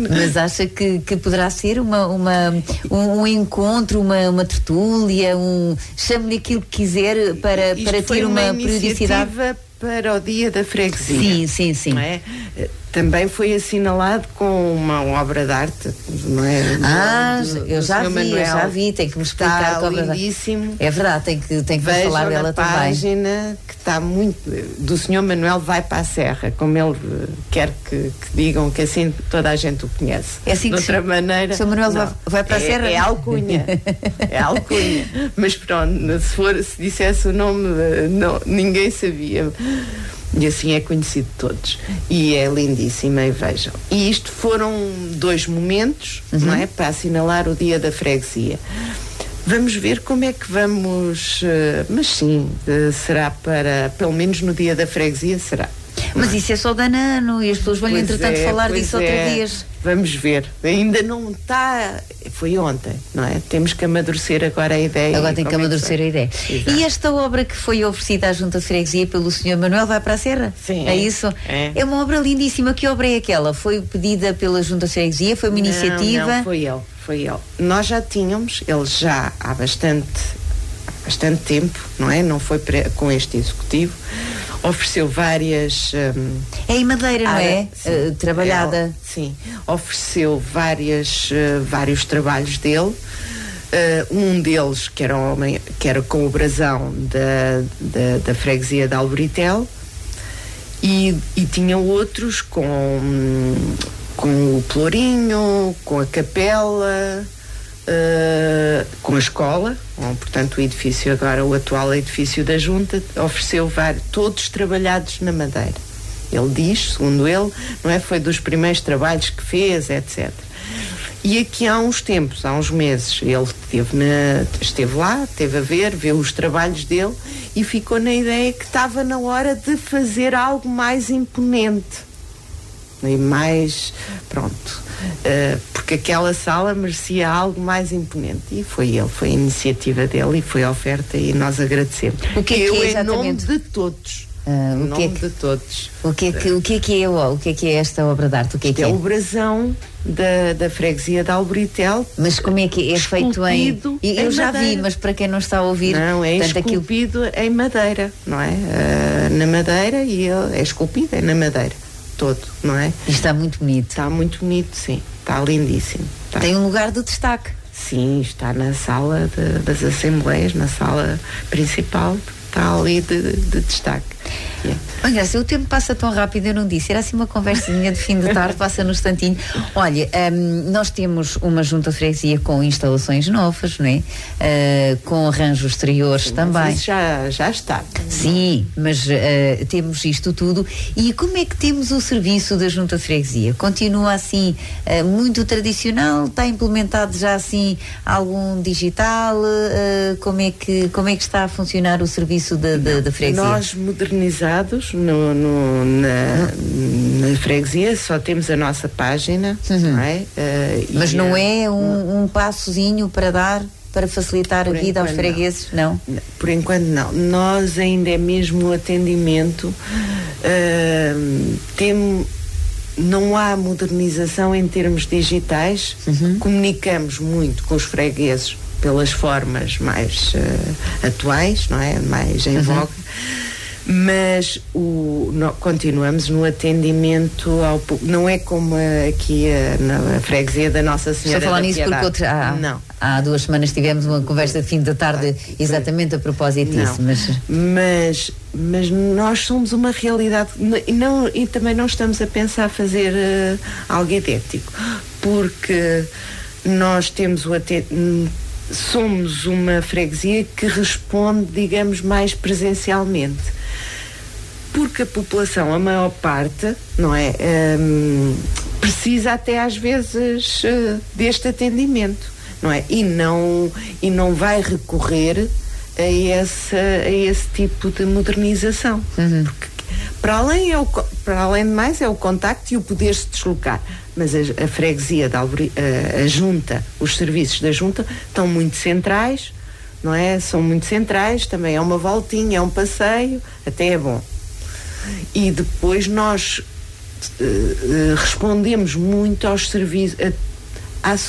Mas acha que poderá ser um encontro, uma tertúlia, chame-lhe aquilo que quiser para ter uma periodicidade? Para o Dia da Freguesia. Sim. Não é? Também foi assinalado com uma obra de arte, não é? Eu já vi, tem que me explicar que obra de arte. Lindíssimo. É verdade, tem que falar dela também. Página que está muito, do Sr. Manuel vai para a Serra, como ele quer que digam, que assim toda a gente o conhece. É assim de outra maneira. O Sr. Manuel vai para a Serra? É alcunha. É alcunha. Mas pronto, se dissesse o nome, ninguém sabia. E assim é conhecido de todos. E é lindíssima, e vejam. E isto foram 2 momentos, não é? Para assinalar o dia da freguesia. Vamos ver como é que vamos... mas sim, será para... Pelo menos no dia da freguesia será. Mas isso é só de ano e as pessoas vão entretanto falar disso outra vez. Vamos ver. Ainda não está... Foi ontem, não é? Temos que amadurecer agora a ideia. Agora tem que amadurecer a ideia. Exato. E esta obra que foi oferecida à Junta de Freguesia pelo Sr. Manuel vai para a Serra? Sim. É isso? É uma obra lindíssima. Que obra é aquela? Foi pedida pela Junta de Freguesia? Foi uma iniciativa? Não, foi ele. Nós já tínhamos, ele já há bastante tempo, não é? Não foi com este executivo. Ofereceu várias... é em madeira, não é? Sim, trabalhada. Sim. Ofereceu vários trabalhos dele. Um deles, que era com o brasão da freguesia de Alburitel. E tinha outros com o Pelourinho, com a capela... com a escola, portanto o edifício agora, o atual edifício da Junta, ofereceu todos trabalhados na madeira. Ele diz, segundo ele, não é? Foi dos primeiros trabalhos que fez, etc. E aqui há uns tempos, há uns meses, ele esteve lá, esteve a ver, viu os trabalhos dele e ficou na ideia que estava na hora de fazer algo mais imponente. E mais, pronto, porque aquela sala merecia algo mais imponente. E foi a iniciativa dele e foi a oferta e nós agradecemos. O que é que é exatamente? Em nome de todos. De todos. O que é que é esta obra de arte? O que é que é? É o brasão da freguesia de Alburitel. Mas como é que é feito em... Eu já vi, mas para quem não está a ouvir... Não, é esculpido em madeira, não é? Na madeira, e é esculpido na madeira. Todo, não é? E está muito bonito. Está muito bonito, sim. Está lindíssimo. Tem um lugar de destaque. Sim, está na sala das Assembleias, na sala principal, está ali de destaque. Graça, o tempo passa tão rápido, eu não disse, era assim uma conversinha de fim de tarde, passa no instantinho. Olha, nós temos uma junta de freguesia com instalações novas, não é? Com arranjos exteriores também. Mas isso já está. Sim, mas temos isto tudo. E como é que temos o serviço da junta de freguesia? Continua assim muito tradicional? Está implementado já assim algum digital? Como é que está a funcionar o serviço da freguesia? Nós modernizados na freguesia só temos a nossa página, não é? Mas não é um passozinho para dar, para facilitar a vida aos fregueses, não? Por enquanto não. Nós ainda é mesmo o atendimento, não há modernização em termos digitais, comunicamos muito com os fregueses pelas formas mais atuais, não é? Mais em voga. Mas continuamos no atendimento ao público. Não é como aqui na freguesia da Nossa Senhora da Piedade. Estou a falar nisso porque há 2 semanas tivemos uma conversa de fim da tarde exatamente a propósito disso. Mas nós somos uma realidade e também não estamos a pensar fazer algo idêntico, porque nós temos somos uma freguesia que responde, digamos, mais presencialmente. Porque a população, a maior parte, não é? Precisa até às vezes deste atendimento, não é? E não vai recorrer a esse tipo de modernização. Porque para além de mais é o contacto e o poder-se deslocar. Mas a freguesia, a junta, os serviços da junta estão muito centrais, não é? São muito centrais, também é uma voltinha, é um passeio, até é bom. E depois nós respondemos muito aos serviços, às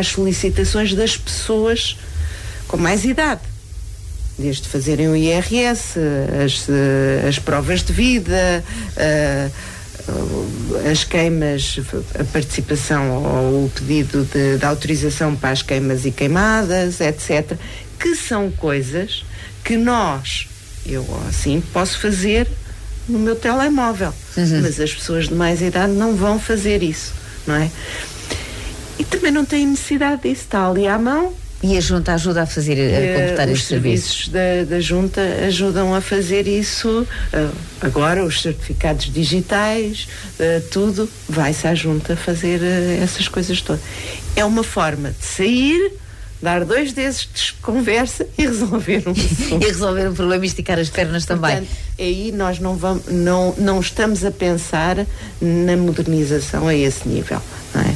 solicitações das pessoas com mais idade, desde fazerem o IRS, as provas de vida, as queimas, a participação ou o pedido de autorização para as queimas e queimadas, etc., que são coisas que eu assim posso fazer no meu telemóvel, mas as pessoas de mais idade não vão fazer isso, não é? E também não têm necessidade disso, está ali à mão, E a Junta ajuda a fazer, a completar os estes serviços? da Junta ajudam a fazer isso. Agora os certificados digitais, tudo vai-se à Junta fazer essas coisas todas. É uma forma de sair, dar 2 dedos de conversa e resolver um assunto. E resolver um problema e esticar as pernas também. Portanto, aí nós não estamos a pensar na modernização a esse nível, não é?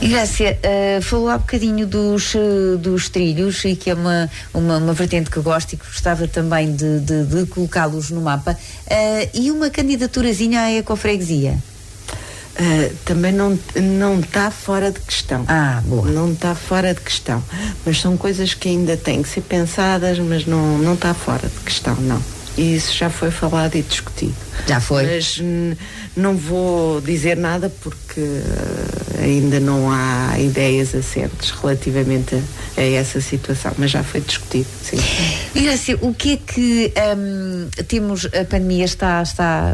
Grácia, falou há bocadinho dos trilhos, e que é uma vertente que gosto e que gostava também de colocá-los no mapa, e uma candidaturazinha à ecofreguesia. Também não está fora de questão. Boa. Não está fora de questão. Mas são coisas que ainda têm que ser pensadas, mas não está fora de questão, não. E isso já foi falado e discutido. Já foi. Mas não vou dizer nada porque ainda não há ideias assentes relativamente a essa situação, mas já foi discutido, sim. Grácia, o que é que temos? A pandemia está a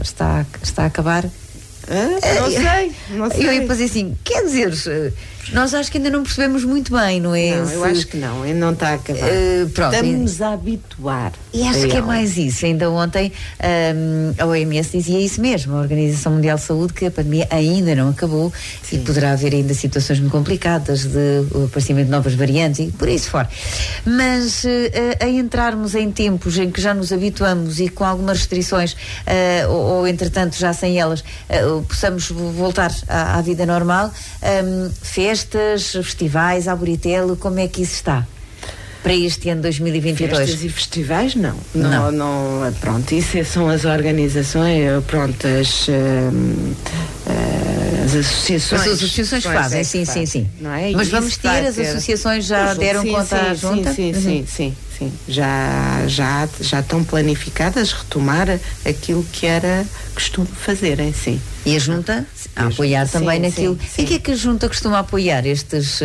acabar? Não sei. Eu ia fazer assim, quer dizer, nós acho que ainda não percebemos muito bem, não é? Não, eu acho que não, ainda não está a acabar. Pronto. Estamos a habituar. E acho que é mais isso. Ainda ontem a OMS dizia isso mesmo, a Organização Mundial de Saúde, que a pandemia ainda não acabou. Sim. E poderá haver ainda situações muito complicadas de aparecimento de novas variantes e por aí fora. Mas a entrarmos em tempos em que já nos habituamos e com algumas restrições, ou entretanto já sem elas, possamos voltar à vida normal, festas, festivais, Arboretel, como é que isso está para este ano 2022? Festas e festivais não, pronto, isso são as organizações, pronto, as associações. As associações fazem, sim. Não é? Mas vamos ter, as associações já deram conta à Junta? Sim. Já estão planificadas retomar aquilo que era costume fazerem, sim. E a Junta a apoiar também naquilo. Sim. E o que é que a Junta costuma apoiar estes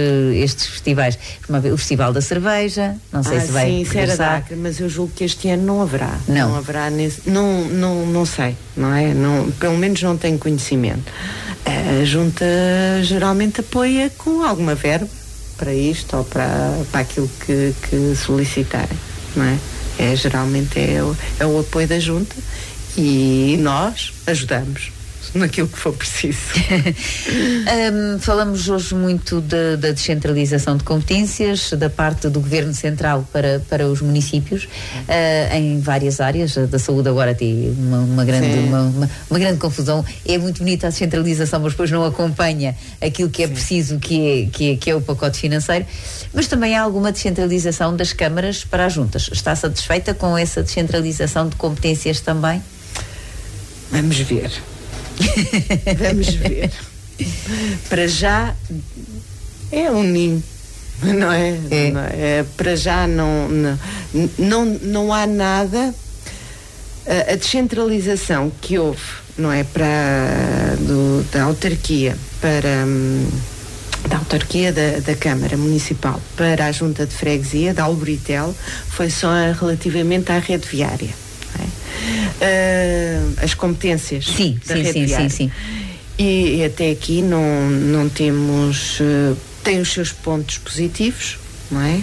festivais? O Festival da Cerveja, não sei se vai regressar. Mas eu julgo que este ano não haverá. Não haverá não sei, não é? Pelo menos não tenho conhecimento. A Junta geralmente apoia com alguma verba para isto ou para aquilo que solicitarem, não é? Geralmente é o apoio da Junta e nós ajudamos naquilo que for preciso. Falamos hoje muito da descentralização de competências da parte do Governo Central para os municípios, em várias áreas. Da saúde agora tem uma grande confusão. É muito bonita a descentralização, mas depois não acompanha aquilo que é preciso, que é o pacote financeiro. Mas também há alguma descentralização das câmaras para as juntas. Está satisfeita com essa descentralização de competências também? Vamos ver. Vamos ver. Para já é um ninho, não é? Não é? Para já não há nada. A descentralização que houve, não é, da autarquia da autarquia da Câmara Municipal para a Junta de Freguesia da Arboretel foi só relativamente à rede viária. As competências da rede viária. Sim. E até aqui não temos, tem os seus pontos positivos, não é?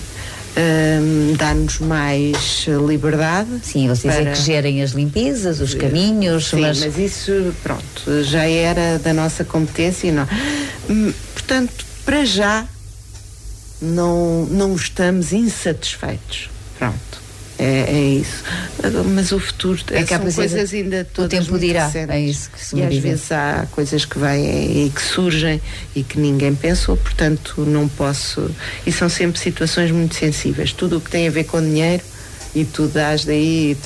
Dá-nos mais liberdade. Sim, vocês é que gerem as limpezas, os caminhos. Sim, mas isso, pronto, já era da nossa competência e não. Portanto, para já não estamos insatisfeitos. Pronto. É isso. Mas o futuro são coisas ainda todas. O tempo dirá. É isso que se me diz. E às vezes há coisas que vêm e que surgem e que ninguém pensou, portanto não posso. E são sempre situações muito sensíveis. Tudo o que tem a ver com dinheiro e tu dás daí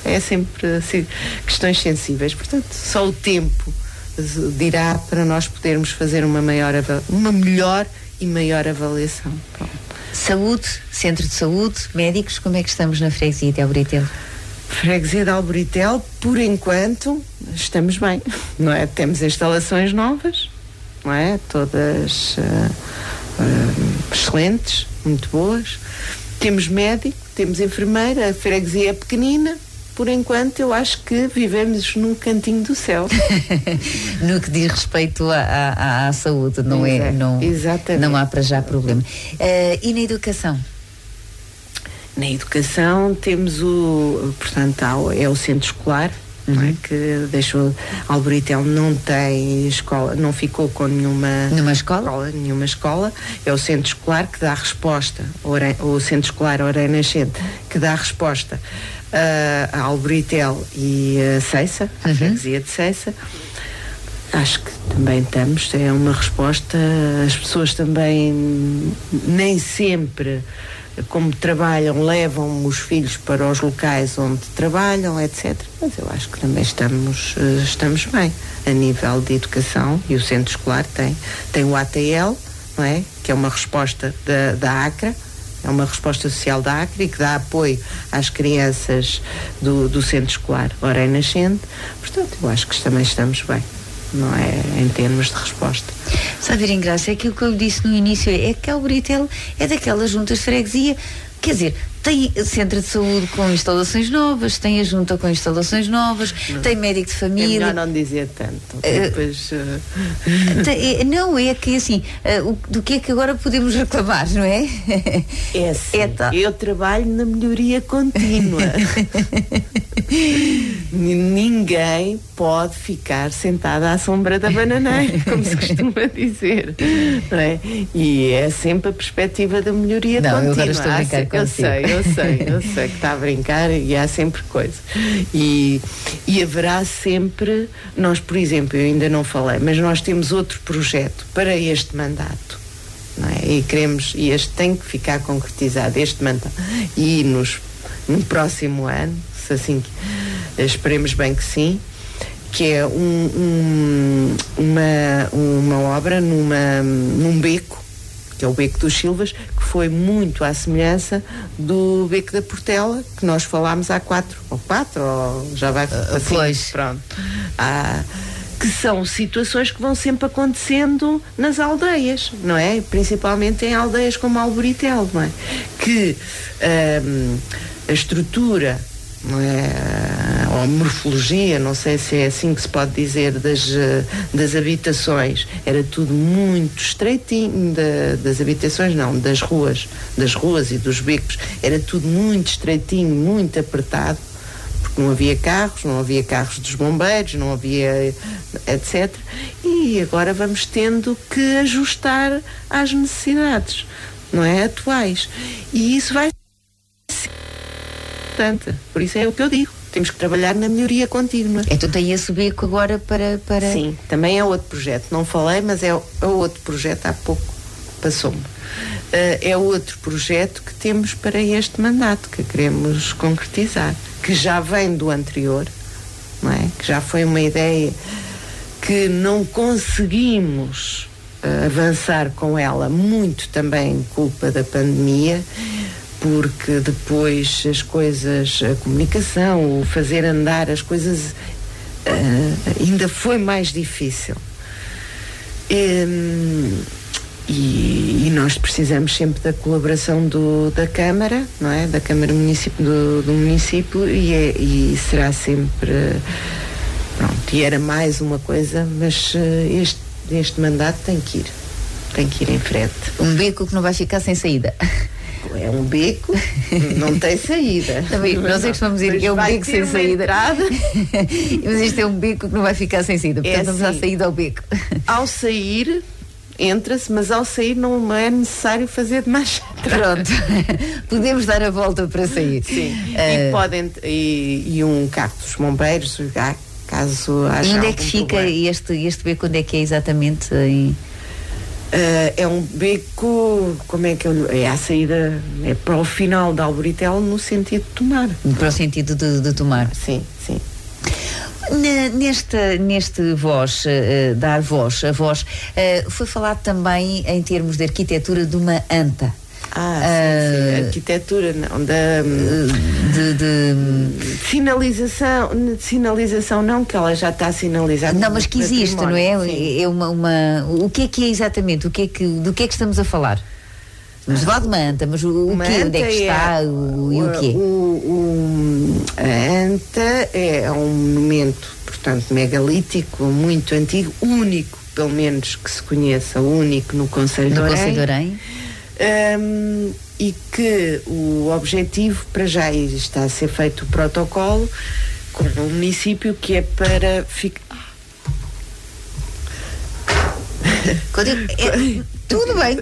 é sempre assim, questões sensíveis. Portanto, só o tempo dirá para nós podermos fazer uma melhor e maior avaliação. Pronto. Saúde, centro de saúde, médicos, como é que estamos na freguesia de Arboretel? Freguesia de Arboretel, por enquanto, estamos bem, não é? Temos instalações novas, não é? Todas excelentes, muito boas. Temos médico, temos enfermeira, a freguesia é pequenina, por enquanto, eu acho que vivemos num cantinho do céu. No que diz respeito à saúde, não é? Não, exatamente. Não há para já problema. E na educação? Na educação temos portanto, é o centro escolar, não é? Que deixou, Alboritel não tem escola, não ficou com nenhuma escola, é o centro escolar que dá a resposta, o centro escolar Orei Nascente, que dá a resposta a Alboritel e a Ceiça, a freguesia de Ceiça. Acho que também é uma resposta, as pessoas também nem sempre, como trabalham, levam os filhos para os locais onde trabalham, etc. Mas eu acho que também estamos bem a nível de educação, e o centro escolar tem o ATL, não é? Que é uma resposta da ACRA, é uma resposta social da ACRA e que dá apoio às crianças do centro escolar Orei Nascente. Portanto, eu acho que também estamos bem, não é, em termos de resposta. Sabe, Ingrácia, aquilo que eu disse no início é que a Alboritel é daquelas juntas de freguesia, quer dizer, tem centro de saúde com instalações novas, tem a junta com instalações novas, tem médico de família. É melhor não dizer tanto. Depois, não, é que assim, do que é que agora podemos reclamar, não é? É assim, eu trabalho na melhoria contínua. Ninguém pode ficar sentada à sombra da bananeira, como se costuma dizer, não é? E é sempre a perspectiva da melhoria contínua. Eu agora estou a brincar consigo. Eu sei que está a brincar, e há sempre coisa. E haverá sempre, nós, por exemplo, eu ainda não falei, mas nós temos outro projeto para este mandato, não é? E queremos, e este tem que ficar concretizado, este mandato, e no próximo ano, se assim, esperemos bem que sim, que é uma obra num beco, que é o Beco dos Silvas, que foi muito à semelhança do Beco da Portela, que nós falámos há 4 ou já vai pois. Pronto. Que são situações que vão sempre acontecendo nas aldeias, não é? Principalmente em aldeias como Alboritel, não é? Que a estrutura, não é, ou morfologia, não sei se é assim que se pode dizer, das habitações, era tudo muito estreitinho, das habitações não, das ruas e dos becos, era tudo muito estreitinho, muito apertado, porque não havia carros dos bombeiros, não havia, etc. E agora vamos tendo que ajustar às necessidades, não é, atuais. E isso vai ser importante. Por isso é o que eu digo. Temos que trabalhar na melhoria contínua. Então tem esse beco agora para... Sim, também é outro projeto. Não falei, mas é outro projeto, há pouco passou-me. É outro projeto que temos para este mandato, que queremos concretizar, que já vem do anterior, não é? Que já foi uma ideia que não conseguimos avançar com ela, muito também culpa da pandemia, porque depois as coisas, a comunicação, o fazer andar as coisas ainda foi mais difícil. E nós precisamos sempre da colaboração da Câmara, não é? Da Câmara do município, e será sempre, pronto, e era mais uma coisa, mas este mandato tem que ir em frente. Um beco que não vai ficar sem saída. É um beco, não tem saída. Nós é que vamos dizer que é um beco sem saída. Mas isto é um beco que não vai ficar sem saída. Portanto, vamos à saída ao beco. Ao sair, entra-se, mas ao sair não é necessário fazer de marcha atrás. Pronto. Podemos dar a volta para sair. Sim. E um carro dos bombeiros, caso haja. E onde é que fica este beco? Onde é que é exatamente? É um beco, como é que é a saída, é para o final da Alboritel, no sentido de Tomar. Para o sentido de Tomar. Sim. Neste voz, dar voz, a voz, foi falado também em termos de arquitetura de uma anta. Sim. Arquitetura, não, de sinalização não, que ela já está sinalizada. Não, mas que existe, não é? Sim. É o que é exatamente? Do que é que estamos a falar? Vamos falar de uma anta, mas o quê? Onde é que está? E o quê? A anta é um monumento, portanto, megalítico, muito antigo, único, pelo menos que se conheça, único no Concelho de Orém. E que o objetivo, para já está a ser feito o protocolo com o município, que é para ficar... Tudo bem.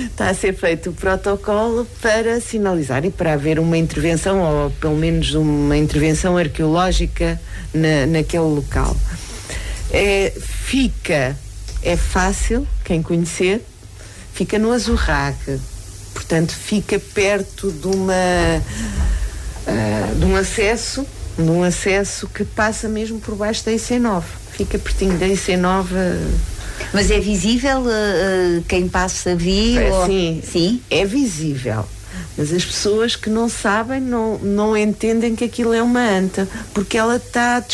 Está a ser feito o protocolo para sinalizar e para haver uma intervenção, ou pelo menos uma intervenção arqueológica naquele local. É fácil, quem conhecer, fica no Azurrague, portanto fica perto de um acesso que passa mesmo por baixo da IC9, fica pertinho da IC9. Mas é visível? Quem passa vê? Sim, é visível. Mas as pessoas que não sabem não entendem que aquilo é uma anta, porque ela está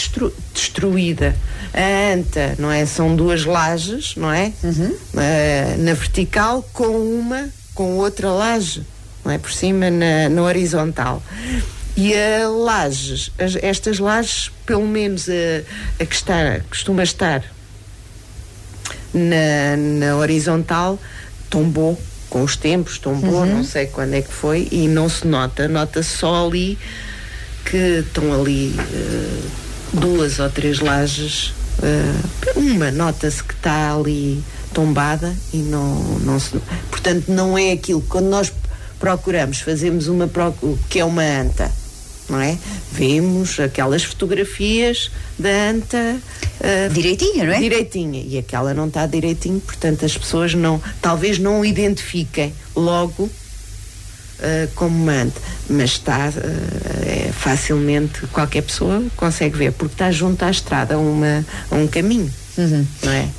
destruída. A anta, não é? São duas lajes, não é? Na vertical com outra laje, não é? Por cima na horizontal. E estas lajes, pelo menos a que costuma estar na horizontal, tombou com os tempos, não sei quando é que foi, e não se nota-se só ali que estão ali 2 ou 3 lajes, nota-se que está ali tombada e não se... Portanto, não é aquilo, quando nós fazemos o que é uma anta, não é? Vemos aquelas fotografias da anta direitinha, não é? Direitinha, e aquela não está direitinho, portanto as pessoas talvez não identifiquem logo como uma anta, mas está facilmente, qualquer pessoa consegue ver, porque está junto à estrada, a um caminho. Não é?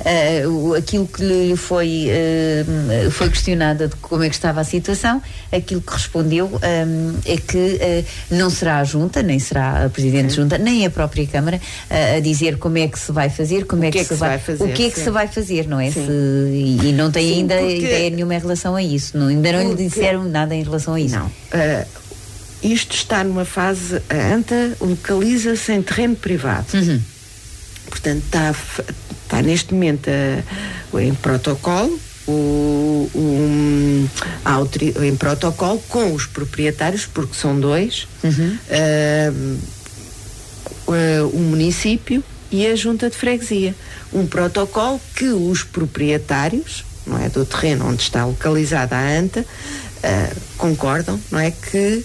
Aquilo que lhe foi questionada de como é que estava a situação, aquilo que respondeu é que não será a Junta, nem será a Presidente de Junta, nem a própria Câmara a dizer como é que se vai fazer, o que é que se vai fazer, não é? E não tem ainda ideia nenhuma em relação a isso, ainda não lhe disseram nada em relação a isso. Não. Isto está numa fase, a anta localiza-se em terreno privado. Portanto, está neste momento em protocolo, em protocolo com os proprietários, porque são 2, o município e a Junta de Freguesia. Um protocolo que os proprietários, não é, do terreno onde está localizada a anta, concordam, não é, que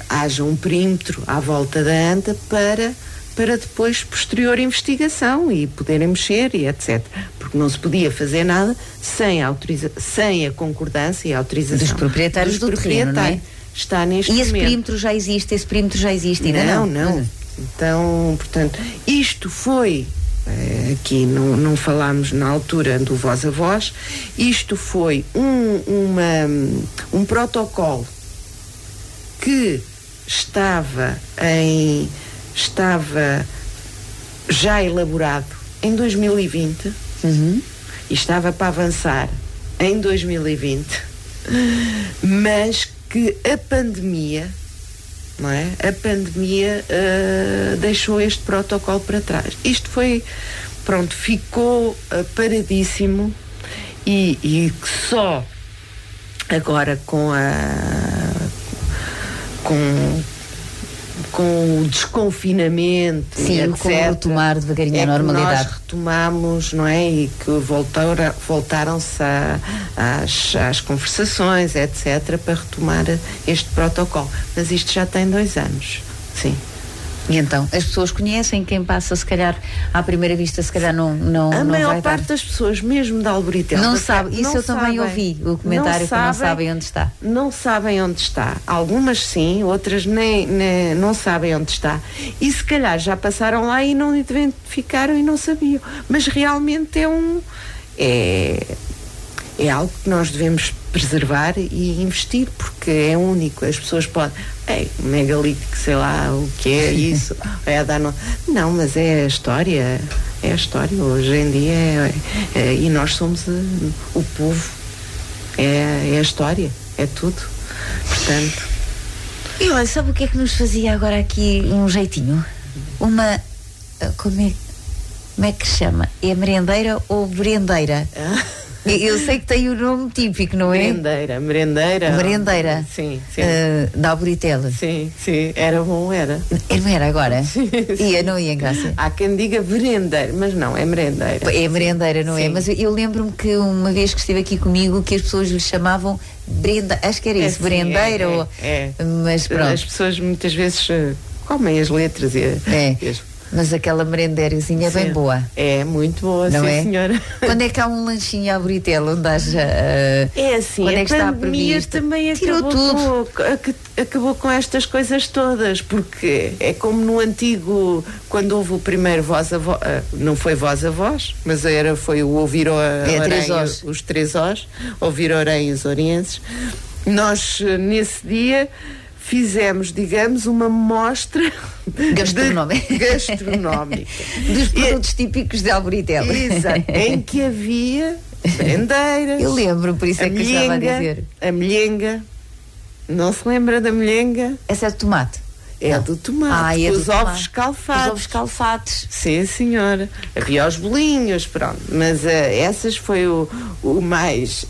haja um perímetro à volta da anta para depois posterior investigação e poderem mexer e etc. Porque não se podia fazer nada sem a concordância e a autorização dos proprietários do terreno, não é? Está neste momento. E esse perímetro já existe, ainda não? Não. Então, portanto, isto foi, aqui não falámos na altura do voz a voz, isto foi um protocolo que estava já elaborado em 2020 e estava para avançar em 2020, mas que a pandemia, não é? A pandemia deixou este protocolo para trás. Isto foi, ficou paradíssimo e que só agora com o desconfinamento, etc., com retomar devagarinho a normalidade. Nós retomamos, não é? E que voltaram-se às conversações, etc., para retomar este protocolo. Mas isto já tem 2 anos, sim. E então, as pessoas conhecem, quem passa, se calhar, à primeira vista, se calhar não a maior parte das pessoas, mesmo da Alboritelva, não sabe, isso eu também ouvi, o comentário que não sabem onde está. Não sabem onde está. Algumas sim, outras nem não sabem onde está. E se calhar já passaram lá e não identificaram e não sabiam. Mas realmente é algo que nós devemos preservar e investir, porque é único. As pessoas podem, megalítico, sei lá o que é isso, não, mas é a história, É a história. Hoje em dia e nós somos o povo. É a história. É tudo. Portanto. E olha, sabe o que é que nos fazia agora aqui um jeitinho? Como é que se chama? É merendeira ou merendeira? Eu sei que tem o nome típico, não é? Merendeira. Sim. Da Arboritela. Sim, era bom, era. Não era agora? Sim. Não ia, Graça? Há quem diga merendeira, mas não, é merendeira. É merendeira, não é? Mas eu lembro-me que uma vez que estive aqui comigo, que as pessoas lhe chamavam Brenda, acho que era isso, merendeira ou... Mas pronto. As pessoas muitas vezes comem as letras Mas aquela merendeirazinha é bem boa. É muito boa, não sim, é? senhora. Quando é que há um lanchinho à Arboritela onde haja... É assim, quando é que está a pandemia também acabou com estas coisas todas, porque é como no antigo, quando houve o primeiro voz a voz, não foi voz a voz, mas foi o ouvir os 3 Os, ouvir Orem e os Orienses. Nós, nesse dia, fizemos, digamos, uma mostra gastronómica dos produtos típicos de Arboritela. Exato, em que havia merendeiras. Eu lembro, por isso é que eu estava a dizer. A melhenga. Não se lembra da melhenga? Essa é de tomate? É do tomate. Os ovos escalfados. Os ovos escalfados. Sim, senhora. Havia os bolinhos, pronto. Mas essas foi o mais...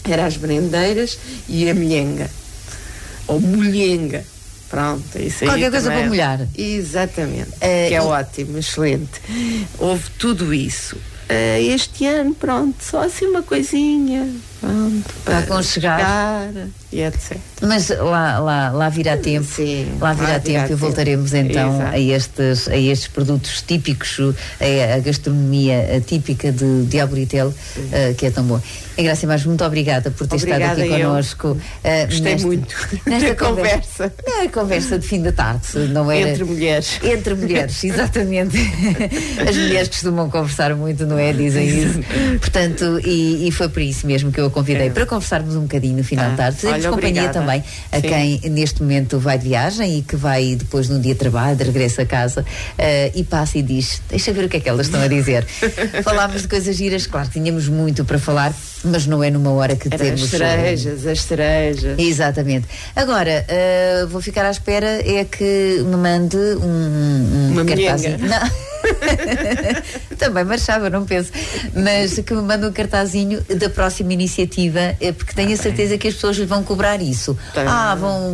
Era as merendeiras e a melhenga. Ou molhenga. Pronto, isso aí. Qualquer coisa para molhar. Exatamente. Que é ótimo, excelente. Houve tudo isso. Este ano, pronto, só assim uma coisinha. Pronto, para aconchegar. E etc. Mas lá virá tempo. Sim, lá virá tempo e voltaremos então a estes produtos típicos, a gastronomia típica de Arboritela, que é tão boa. Graça Marques, muito obrigada por ter estado aqui connosco. Gostei muito nesta conversa. É a conversa de fim da tarde, não era? Entre mulheres, exatamente. As mulheres costumam conversar muito, não é? Dizem isso. Portanto, e foi por isso mesmo que eu a convidei para conversarmos um bocadinho no final da tarde. Fazemos companhia também a quem neste momento vai de viagem e que vai depois num dia de trabalho, de regresso a casa, e passa e diz, deixa ver o que é que elas estão a dizer. Falámos de coisas giras, claro, tínhamos muito para falar, mas não é numa hora que temos... As cerejas. Exatamente. Agora, vou ficar à espera que me mande uma cartazinho. Não. Também marchava, não penso, mas que me mande um cartazinho da próxima iniciativa, porque tenho a certeza que as pessoas lhe vão cobrar isso.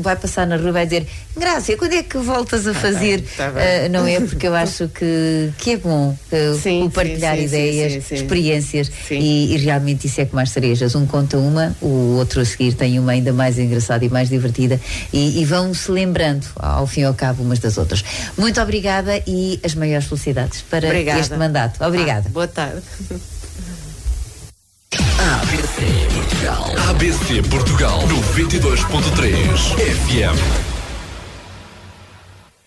Vai passar na rua e vai dizer, Grácia, quando é que voltas a fazer? Não é? Porque eu acho que é bom o partilhar ideias, experiências, e realmente isso é como as cerejas, um conta uma, o outro a seguir tem uma ainda mais engraçada e mais divertida, e vão se lembrando ao fim e ao cabo umas das outras. Muito obrigada e as maiores felicidades para este mandato. Obrigada. Boa tarde. ABC Portugal 92.3 FM.